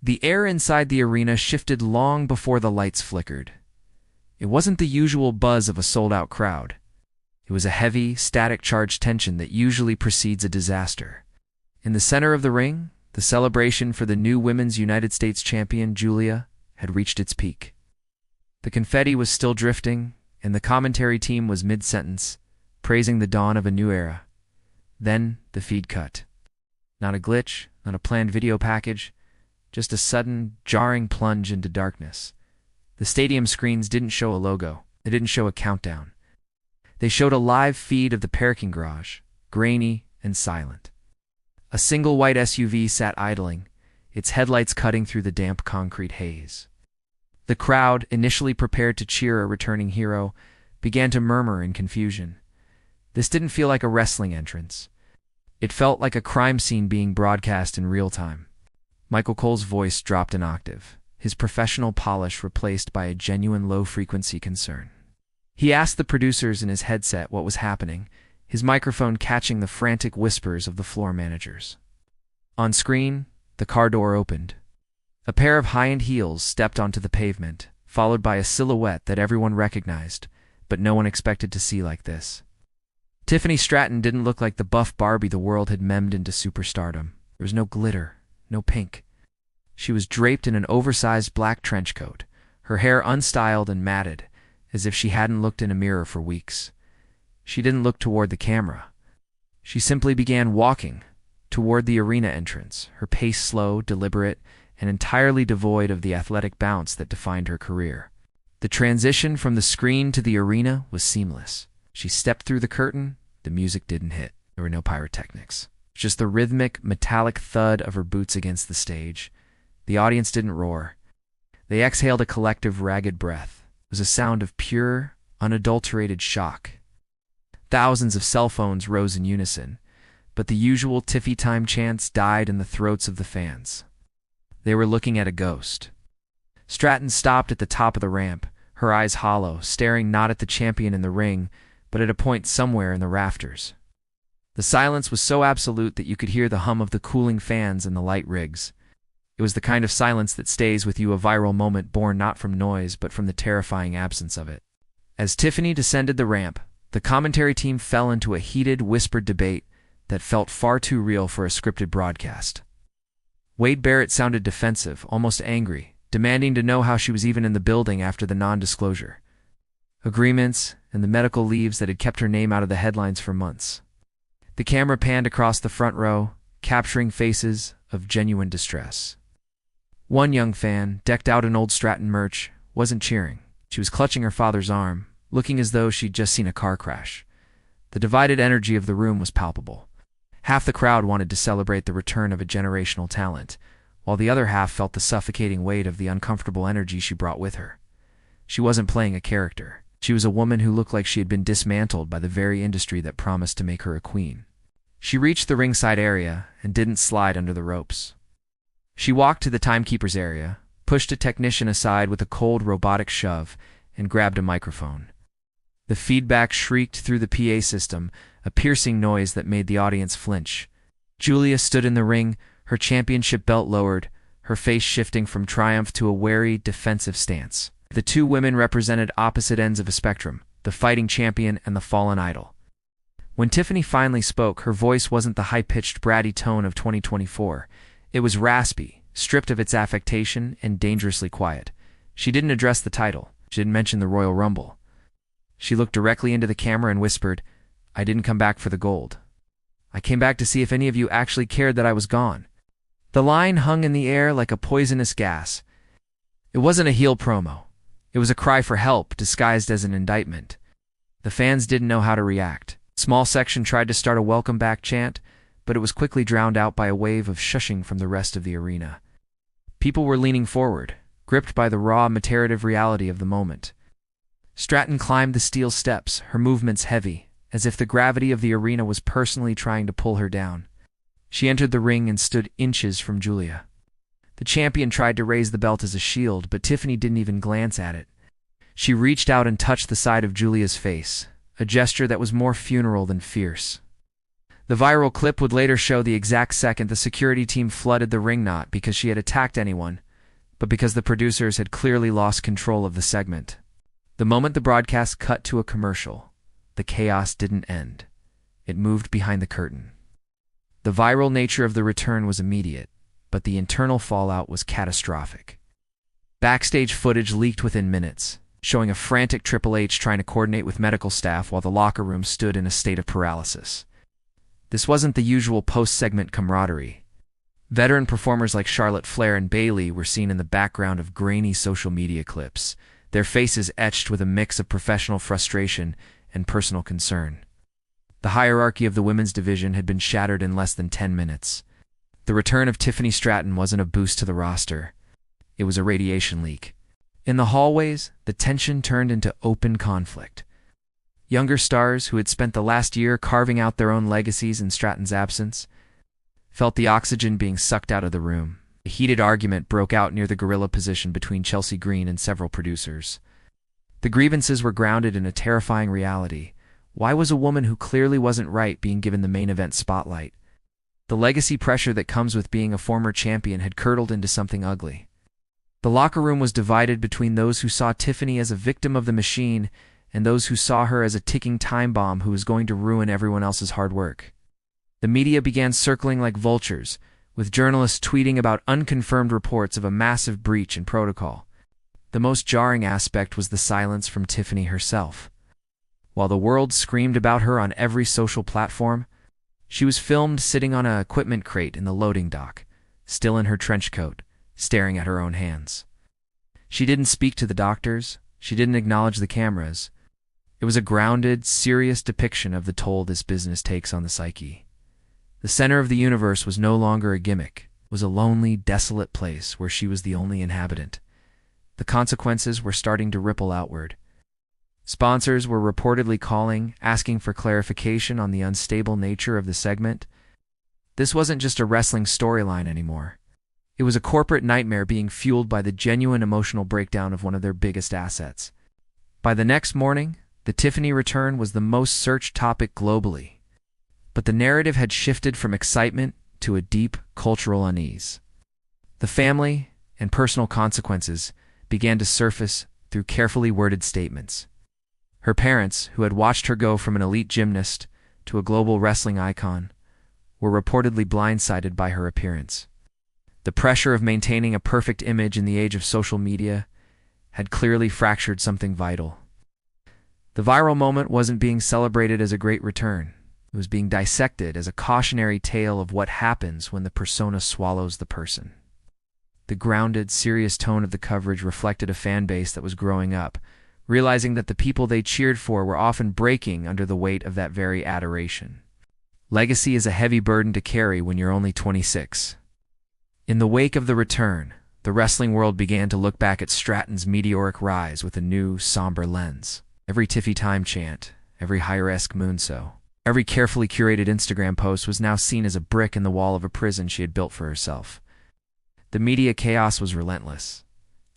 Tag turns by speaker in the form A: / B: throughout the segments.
A: The air inside the arena shifted long before the lights flickered. It wasn't the usual buzz of a sold-out crowd. It was a heavy, static-charged tension that usually precedes a disaster. In the center of the ring, the celebration for the new Women's United States champion, Julia, had reached its peak. The confetti was still drifting, and the commentary team was mid-sentence, praising the dawn of a new era. Then the feed cut. Not a glitch, not a planned video package, just a sudden, jarring plunge into darkness. The stadium screens didn't show a logo. They didn't show a countdown. They showed a live feed of the parking garage, grainy and silent. A single white SUV sat idling, its headlights cutting through the damp concrete haze. The crowd, initially prepared to cheer a returning hero, began to murmur in confusion. This didn't feel like a wrestling entrance. It felt like a crime scene being broadcast in real time. Michael Cole's voice dropped an octave, his professional polish replaced by a genuine low-frequency concern. He asked the producers in his headset what was happening, his microphone catching the frantic whispers of the floor managers. On screen, the car door opened. A pair of high-end heels stepped onto the pavement, followed by a silhouette that everyone recognized, but no one expected to see like this. Tiffany Stratton didn't look like the buff Barbie the world had memed into superstardom. There was no glitter, no pink. She was draped in an oversized black trench coat, her hair unstyled and matted, as if she hadn't looked in a mirror for weeks. She didn't look toward the camera. She simply began walking toward the arena entrance, her pace slow, deliberate, and entirely devoid of the athletic bounce that defined her career. The transition from the screen to the arena was seamless. She stepped through the curtain, the music didn't hit. There were no pyrotechnics. Just the rhythmic, metallic thud of her boots against the stage. The audience didn't roar. They exhaled a collective, ragged breath. It was a sound of pure, unadulterated shock. Thousands of cell phones rose in unison, but the usual Tiffy time chants died in the throats of the fans. They were looking at a ghost. Stratton stopped at the top of the ramp, her eyes hollow, staring not at the champion in the ring, but at a point somewhere in the rafters. The silence was so absolute that you could hear the hum of the cooling fans and the light rigs. It was the kind of silence that stays with you, a viral moment born not from noise but from the terrifying absence of it. As Tiffany descended the ramp, the commentary team fell into a heated, whispered debate that felt far too real for a scripted broadcast. Wade Barrett sounded defensive, almost angry, demanding to know how she was even in the building after the non-disclosure agreements and the medical leaves that had kept her name out of the headlines for months. The camera panned across the front row, capturing faces of genuine distress. One young fan, decked out in old Stratton merch, wasn't cheering. She was clutching her father's arm, looking as though she'd just seen a car crash. The divided energy of the room was palpable. Half the crowd wanted to celebrate the return of a generational talent, while the other half felt the suffocating weight of the uncomfortable energy she brought with her. She wasn't playing a character. She was a woman who looked like she had been dismantled by the very industry that promised to make her a queen. She reached the ringside area and didn't slide under the ropes. She walked to the timekeeper's area, pushed a technician aside with a cold robotic shove, and grabbed a microphone. The feedback shrieked through the PA system, a piercing noise that made the audience flinch. Julia stood in the ring, her championship belt lowered, her face shifting from triumph to a wary, defensive stance. The two women represented opposite ends of a spectrum, the fighting champion and the fallen idol. When Tiffany finally spoke, her voice wasn't the high-pitched, bratty tone of 2024. It was raspy, stripped of its affectation, and dangerously quiet. She didn't address the title. She didn't mention the Royal Rumble. She looked directly into the camera and whispered, "I didn't come back for the gold. I came back to see if any of you actually cared that I was gone." The line hung in the air like a poisonous gas. It wasn't a heel promo. It was a cry for help disguised as an indictment. The fans didn't know how to react. A small section tried to start a welcome back chant, but it was quickly drowned out by a wave of shushing from the rest of the arena. People were leaning forward, gripped by the raw, materiative reality of the moment. Stratton climbed the steel steps, her movements heavy, as if the gravity of the arena was personally trying to pull her down. She entered the ring and stood inches from Julia. The champion tried to raise the belt as a shield, but Tiffany didn't even glance at it. She reached out and touched the side of Julia's face, a gesture that was more funeral than fierce. The viral clip would later show the exact second the security team flooded the ring, not because she had attacked anyone, but because the producers had clearly lost control of the segment. The moment the broadcast cut to a commercial, the chaos didn't end. It moved behind the curtain. The viral nature of the return was immediate, but the internal fallout was catastrophic. Backstage footage leaked within minutes, showing a frantic Triple H trying to coordinate with medical staff while the locker room stood in a state of paralysis. This wasn't the usual post-segment camaraderie. Veteran performers like Charlotte Flair and Bayley were seen in the background of grainy social media clips, their faces etched with a mix of professional frustration and personal concern. The hierarchy of the women's division had been shattered in less than 10 minutes. The return of Tiffany Stratton wasn't a boost to the roster. It was a radiation leak. In the hallways, the tension turned into open conflict. Younger stars, who had spent the last year carving out their own legacies in Stratton's absence, felt the oxygen being sucked out of the room. A heated argument broke out near the gorilla position between Chelsea Green and several producers. The grievances were grounded in a terrifying reality. Why was a woman who clearly wasn't right being given the main event spotlight? The legacy pressure that comes with being a former champion had curdled into something ugly. The locker room was divided between those who saw Tiffany as a victim of the machine and those who saw her as a ticking time bomb who was going to ruin everyone else's hard work. The media began circling like vultures, with journalists tweeting about unconfirmed reports of a massive breach in protocol. The most jarring aspect was the silence from Tiffany herself. While the world screamed about her on every social platform, she was filmed sitting on an equipment crate in the loading dock, still in her trench coat, staring at her own hands. She didn't speak to the doctors. She didn't acknowledge the cameras. It was a grounded, serious depiction of the toll this business takes on the psyche. The center of the universe was no longer a gimmick. It was a lonely, desolate place where she was the only inhabitant. The consequences were starting to ripple outward. Sponsors were reportedly calling, asking for clarification on the unstable nature of the segment. This wasn't just a wrestling storyline anymore. It was a corporate nightmare being fueled by the genuine emotional breakdown of one of their biggest assets. By the next morning, the Tiffany return was the most searched topic globally. But the narrative had shifted from excitement to a deep cultural unease. The family and personal consequences began to surface through carefully worded statements. Her parents, who had watched her go from an elite gymnast to a global wrestling icon, were reportedly blindsided by her appearance. The pressure of maintaining a perfect image in the age of social media had clearly fractured something vital. The viral moment wasn't being celebrated as a great return. It was being dissected as a cautionary tale of what happens when the persona swallows the person. The grounded, serious tone of the coverage reflected a fan base that was growing up, realizing that the people they cheered for were often breaking under the weight of that very adoration. Legacy is a heavy burden to carry when you're only 26. In the wake of the return, the wrestling world began to look back at Stratton's meteoric rise with a new, somber lens. Every Tiffy Time chant, every higher-esque moonsault, every carefully curated Instagram post was now seen as a brick in the wall of a prison she had built for herself. The media chaos was relentless.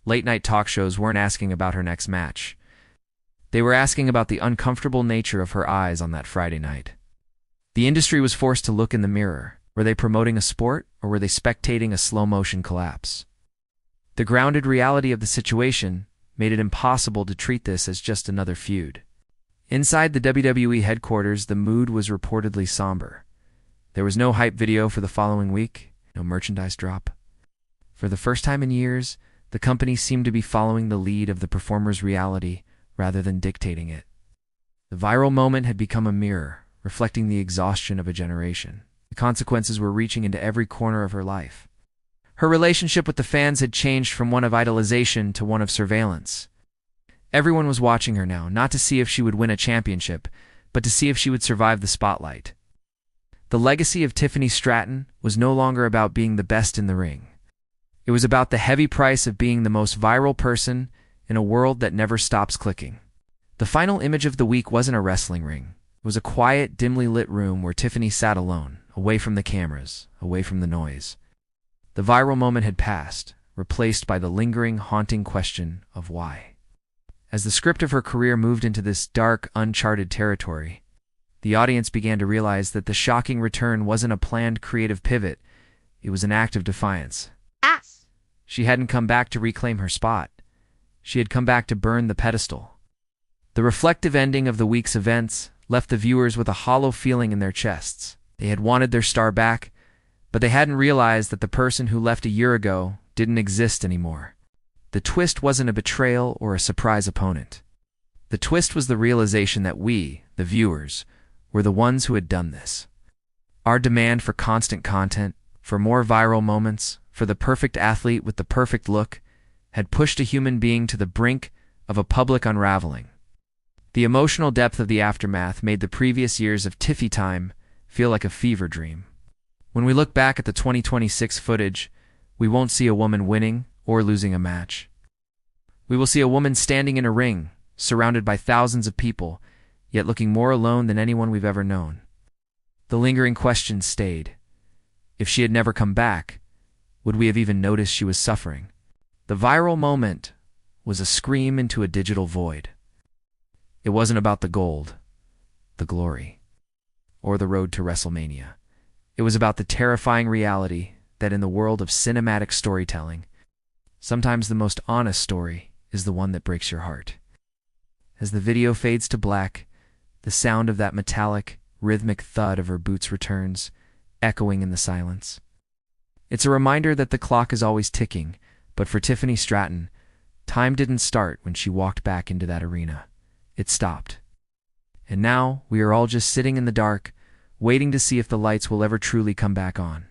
A: Late-night talk shows weren't asking about her next match. They were asking about the uncomfortable nature of her eyes on that Friday night. The industry was forced to look in the mirror. Were they promoting a sport, or were they spectating a slow-motion collapse? The grounded reality of the situation made it impossible to treat this as just another feud. Inside the WWE headquarters, the mood was reportedly somber. There was no hype video for the following week, no merchandise drop. For the first time in years, the company seemed to be following the lead of the performer's reality rather than dictating it. The viral moment had become a mirror, reflecting the exhaustion of a generation. The consequences were reaching into every corner of her life. Her relationship with the fans had changed from one of idolization to one of surveillance. Everyone was watching her now, not to see if she would win a championship, but to see if she would survive the spotlight. The legacy of Tiffany Stratton was no longer about being the best in the ring. It was about the heavy price of being the most viral person in a world that never stops clicking. The final image of the week wasn't a wrestling ring. It was a quiet, dimly lit room where Tiffany sat alone, away from the cameras, away from the noise. The viral moment had passed, replaced by the lingering, haunting question of why. As the script of her career moved into this dark, uncharted territory, The audience began to realize that the shocking return wasn't a planned creative pivot, it was an act of defiance.
B: Ass.
A: She hadn't come back to reclaim her spot. She had come back to burn the pedestal. The reflective ending of the week's events left the viewers with a hollow feeling in their chests. They had wanted their star back, but they hadn't realized that the person who left a year ago didn't exist anymore. The twist wasn't a betrayal or a surprise opponent. The twist was the realization that we, the viewers, were the ones who had done this. Our demand for constant content, for more viral moments, for the perfect athlete with the perfect look, had pushed a human being to the brink of a public unraveling. The emotional depth of the aftermath made the previous years of Tiffy time feel like a fever dream. When we look back at the 2026 footage, we won't see a woman winning or losing a match. We will see a woman standing in a ring, surrounded by thousands of people, yet looking more alone than anyone we've ever known. The lingering question stayed. If she had never come back, would we have even noticed she was suffering? The viral moment was a scream into a digital void. It wasn't about the gold, the glory, or the road to WrestleMania. It was about the terrifying reality that in the world of cinematic storytelling, sometimes the most honest story is the one that breaks your heart. As the video fades to black, the sound of that metallic, rhythmic thud of her boots returns, echoing in the silence. It's a reminder that the clock is always ticking, but for Tiffany Stratton, time didn't start when she walked back into that arena. It stopped. And now we are all just sitting in the dark, waiting to see if the lights will ever truly come back on.